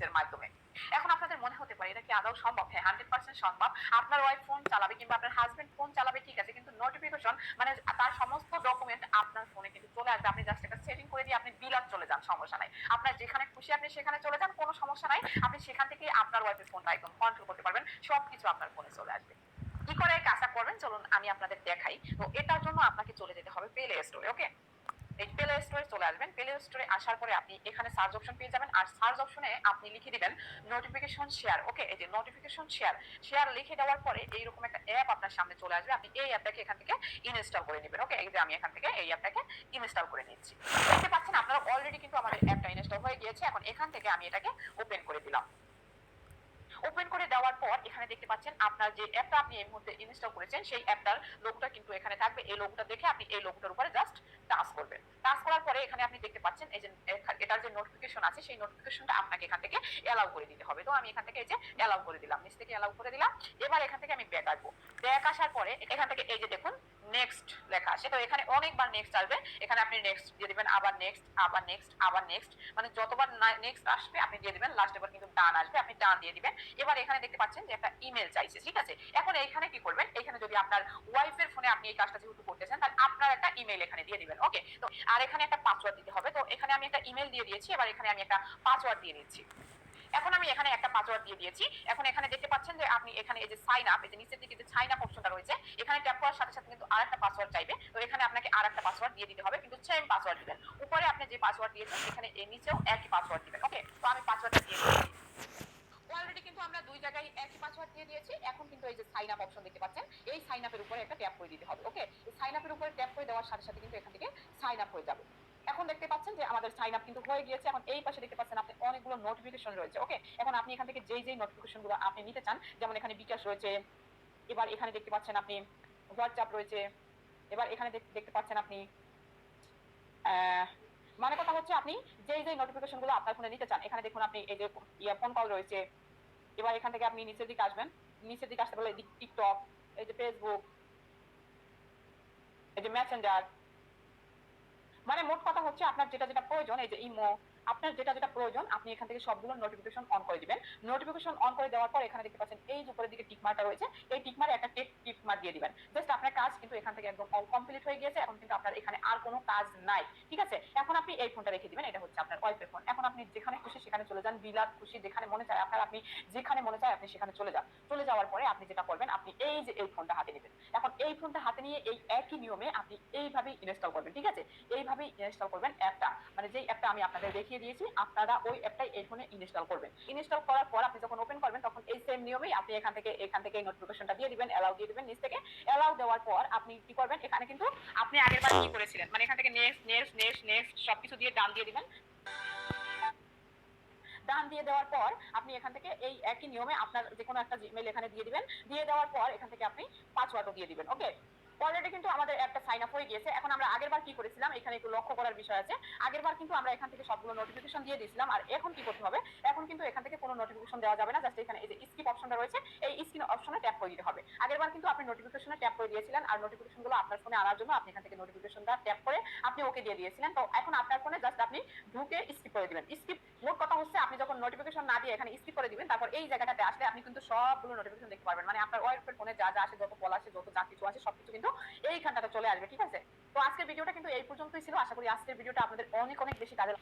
এর মাধ্যমে। এখন আপনাদের মনে হতে পারে এটা কি আদৌ সম্ভব? হ্যাঁ, 100% সম্ভব। আপনার ওয়াইফ ফোন চালাবে কিংবা আপনার হাসব্যান্ড ফোন চালাবে, ঠিক আছে, কিন্তু নোটিফিকেশন মানে তার সমস্ত ডকুমেন্ট আপনার ফোনে কিন্তু চলে আসবে। আপনি জাস্ট একটা সেটিং করে দিয়ে আপনি বিলাত চলে যান, সমস্যা নাই। আপনার যেখানে খুশি আপনি সেখানে চলে যান, কোনো সমস্যা নাই। আপনি সেখান থেকে আপনার ওয়াইফের ফোনটা একদম কন্ট্রোল করতে পারবেন। সবকিছু আপনার ফোনে চলে আসবে। কি করে কাজটা করবেন চলুন আমি আপনাদের দেখাই। তো এটার জন্য আপনাকে চলে যেতে হবে প্লে স্টোরে। ওকে, এই প্লে স্টোরে চলে আসবেন। প্লে স্টোরে আসার পরে আপনি এখানে সার্চ অপশন পেয়ে যাবেন। আর সার্চ অপশনে আপনি লিখে দিবেন নোটিফিকেশন শেয়ার। ওকে, এই যে নোটিফিকেশন শেয়ার, শেয়ার লিখে দেওয়ার পরে এইরকম একটা অ্যাপ আপনার সামনে চলে আসবে। আপনি এই অ্যাপটাকে এখান থেকে ইনস্টল করে নেবেন। ওকে, এই যে আমি এখান থেকে এই অ্যাপটাকে ইনস্টল করে নিচ্ছি। দেখতে পাচ্ছেন আপনারা অলরেডি কিন্তু আমাদের অ্যাপটা ইনস্টল হয়ে গিয়েছে। এখন এখান থেকে আমি এটাকে ওপেন করে দিলাম। ওপেন করে দেওয়ার পর এখানে দেখতে পাচ্ছেন আপনার যে অ্যাপটা আপনি এই মুহূর্তে ইনস্টল করেছেন সেই অ্যাপটার লোগোটা কিন্তু এখানে থাকবে। এই লোগোটা দেখে আপনি এই লোগোটার উপরে জাস্ট টাচ করবেন। টাচ করার পরে এখানে আপনি দেখতে পাচ্ছেন এই যে এটার যে নোটিফিকেশন আছে সেই নোটিফিকেশনটা আপনাকে এখান থেকে অ্যালাউ করে দিতে হবে। তো আমি এখান থেকে এই যে অ্যালাউ করে দিলাম, নিচ থেকে অ্যালাউ করে দিলাম। এবার এখান থেকে আমি ব্যাক আসবো। ব্যাক আসার পরে এখান থেকে এই যে দেখুন নেক্সট লেখা আছে, তো এখানে অনেকবার নেক্সট আসবে। এখানে আপনি নেক্সট দিয়ে দিবেন, আবার নেক্সট, আবার নেক্সট, আবার নেক্সট, মানে যতবার নেক্সট আসবে আপনি দিয়ে দিবেন। লাস্ট এবার কিন্তু ডান আসবে, আপনি ডান দিয়ে দিবেন। এবার এখানে দেখতে পাচ্ছেন যে একটা ইমেল চাইছে, ঠিক আছে। এখন এইখানে কি করবেন, এখানে যদি আপনার ওয়াইফের ফোনে আপনি এই কাজটা যেহেতু করতেছেন তাহলে আপনার একটা ইমেল এখানে দিয়ে দিবেন। ওকে, তো আর এখানে একটা পাসওয়ার্ড দিতে হবে। তো এখানে আমি একটা ইমেল দিয়ে দিয়েছি, এবার এখানে আমি একটা পাসওয়ার্ড দিয়ে নিচ্ছি। এখন আমি এখানে একটা পাসওয়ার্ড দিয়ে দিয়েছি। এখন এখানে দেখতে পাচ্ছেন যে আপনি এখানে এই যে সাইন আপ, এই যে নিচের দিকে যে সাইন আপ অপশনটা রয়েছে এখানে ট্যাপ করার সাথে সাথে কিন্তু আরেকটা পাসওয়ার্ড চাইবে। তো এখানে আপনাকে আরেকটা পাসওয়ার্ড দিয়ে দিতে হবে, কিন্তু সেম পাসওয়ার্ড দিবেন। উপরে আপনি যে পাসওয়ার্ড দিয়েছেন এখানে এই নিচেও একই পাসওয়ার্ড দিবেন। ওকে, তো আমি পাসওয়ার্ডটা দিয়ে দিচ্ছি। অলরেডি কিন্তু আমরা দুই জায়গায় একই পাসওয়ার্ড দিয়ে দিয়েছি। এখন কিন্তু এই যে সাইন আপ অপশন দেখতে পাচ্ছেন, এই সাইন আপের উপরে একটা ট্যাপ করে দিতে হবে। ওকে, এই সাইন আপের উপরে ট্যাপ করে দেওয়ার সাথে সাথে কিন্তু এখান থেকে সাইন আপ হয়ে যাবে। এখন দেখতে পাচ্ছেন যে আমাদের সাইন আপ কিন্তু হয়ে গিয়েছে। এখন এই পাশে দেখতে পাচ্ছেন আপনি অনেকগুলো নোটিফিকেশন রয়েছে। ওকে, এখন আপনি এখান থেকে যেই যেই নোটিফিকেশন গুলো আপনি নিতে চান, যেমন এখানে বিকাশ রয়েছে, এবার এখানে দেখতে পাচ্ছেন আপনি হোয়াটসঅ্যাপ রয়েছে, এবার এখানে দেখতে পাচ্ছেন আপনি মানে কথা হচ্ছে আপনি যেই যেই নোটিফিকেশন গুলো আপনার ফোনে নিতে চান, এখানে দেখুন আপনি এই যে ফোন কল রয়েছে। এবার এখান থেকে আপনি নিচের দিকে আসবেন। নিচের দিকে আসতে বলে টিকটক, এই যে ফেসবুক, এই যে মেসেঞ্জার, মানে মোট কথা হচ্ছে আপনার যেটা যেটা প্রয়োজন, এই যে ইমো, আপনার যেটা যেটা প্রয়োজন আপনি এখান থেকে সবগুলো নোটিফিকেশন অন করে দিবেন। নোটিফিকেশন অন করে দেওয়ার পর এখানে দেখতে পাচ্ছেন এই যে উপরের দিকে টিক মার্কটা রয়েছে, এই টিক মার্কে একটা টিক মার্ক দিয়ে দিবেন। জাস্ট আপনার কাজ কিন্তু এখান থেকে একদম অল কমপ্লিট হয়ে গিয়েছে। এখন কিন্তু আপনার এখানে আর কোনো কাজ নাই, ঠিক আছে। এখন আপনি এই ফোনটা রেখে দিবেন, এটা হচ্ছে আপনার ওয়াইফের ফোন। এখন আপনি যেখানে খুশি সেখানে চলে যান, বিলাত খুশি যেখানে মনে চায় আপনার, আপনি যেখানে মনে চায় আপনি সেখানে চলে যান। চলে যাওয়ার পরে আপনি যেটা করবেন, আপনি এই যে এই ফোনটা হাতে নেবেন। এখন এই ফোনটা হাতে নিয়ে এই একই নিয়মে আপনি এইভাবেই ইনস্টল করবেন, ঠিক আছে। এইভাবেই ইনস্টল করবেন অ্যাপটা, মানে যেই অ্যাপটা আমি আপনাদের দেখিয়ে দিয়েছি আপনারা ওই অ্যাপটাই এই ফোনে ইনস্টল করবেন। ইনস্টল করার পর আপনি যখন ওপেন করবেন তখন এই সেম নিয়মেই আপনি এখান থেকে এই নোটিফিকেশনটা দিয়ে দিবেন, অ্যালাউ দিয়ে দিবেন নিচ থেকে। অ্যালাউ দেওয়ার পর আপনি কি করবেন, এখানে কিন্তু আপনি আগেরবার কি করেছিলেন, মানে এখান থেকে নেক্সট নেক্সট নেক্সট নেক্সট সবকিছু দিয়ে ডান দিয়ে দিবেন। ডান দিয়ে দেওয়ার পর আপনি এখান থেকে এই একই নিয়মে আপনার যে কোনো একটা জিমেইল এখানে দিয়ে দিবেন। দিয়ে দেওয়ার পর এখান থেকে আপনি পাসওয়ার্ডও দিয়ে দিবেন। ওকে, অলরেডি কিন্তু আমাদের অ্যাপটা সাইন আপ হয়ে গিয়েছে। এখন আমরা আগেরবার কি করেছিলাম এখানে একটু লক্ষ্য করার বিষয় আছে। আগেরবার কিন্তু আমরা এখান থেকে সবগুলো নোটিফিকেশন দিয়ে দিয়েছিলাম, আর এখন কি করতে হবে, এখন কিন্তু এখান থেকে কোনো নোটিফিকেশন দেওয়া যাবে না। জাস্ট এখানে এই যে স্কিপ অপশনটা রয়েছে এই স্ক্রিন অপশনে ট্যাপ করে দিতে হবে। আগেরবার কিন্তু আপনি নোটিফিকেশনে ট্যাপ করে দিয়েছিলেন, আর নোটিফিকেশনগুলো আপনার ফোনে আনার জন্য আপনি এখান থেকে নোটিফিকেশনটা ট্যাপ করে আপনি ওকে দিয়ে দিয়েছিলেন। তো এখন আপনার ফোনে জাস্ট আপনি ঢুকে স্কিপ করে দিবেন। স্কিপ, মোট কথা হচ্ছে আপনি যখন নোটিফিকেশন না দিয়ে এখানে স্কিপ করে দিবেন, তারপর এই জায়গাটাতে আসলে আপনি কিন্তু সবগুলো নোটিফিকেশন দেখতে পারবেন। মানে আপনার ওয়াইফের ফোনে যা যা আসে, যত কল আসে, যত যা কিছু আসে সবকিছু কিন্তু এইখানটাতে চলে আসবে, ঠিক আছে। তো আজকের ভিডিওটা কিন্তু এই পর্যন্তই ছিল। আশা করি আজকের ভিডিওটা আপনাদের অনেক অনেক বেশি কাজে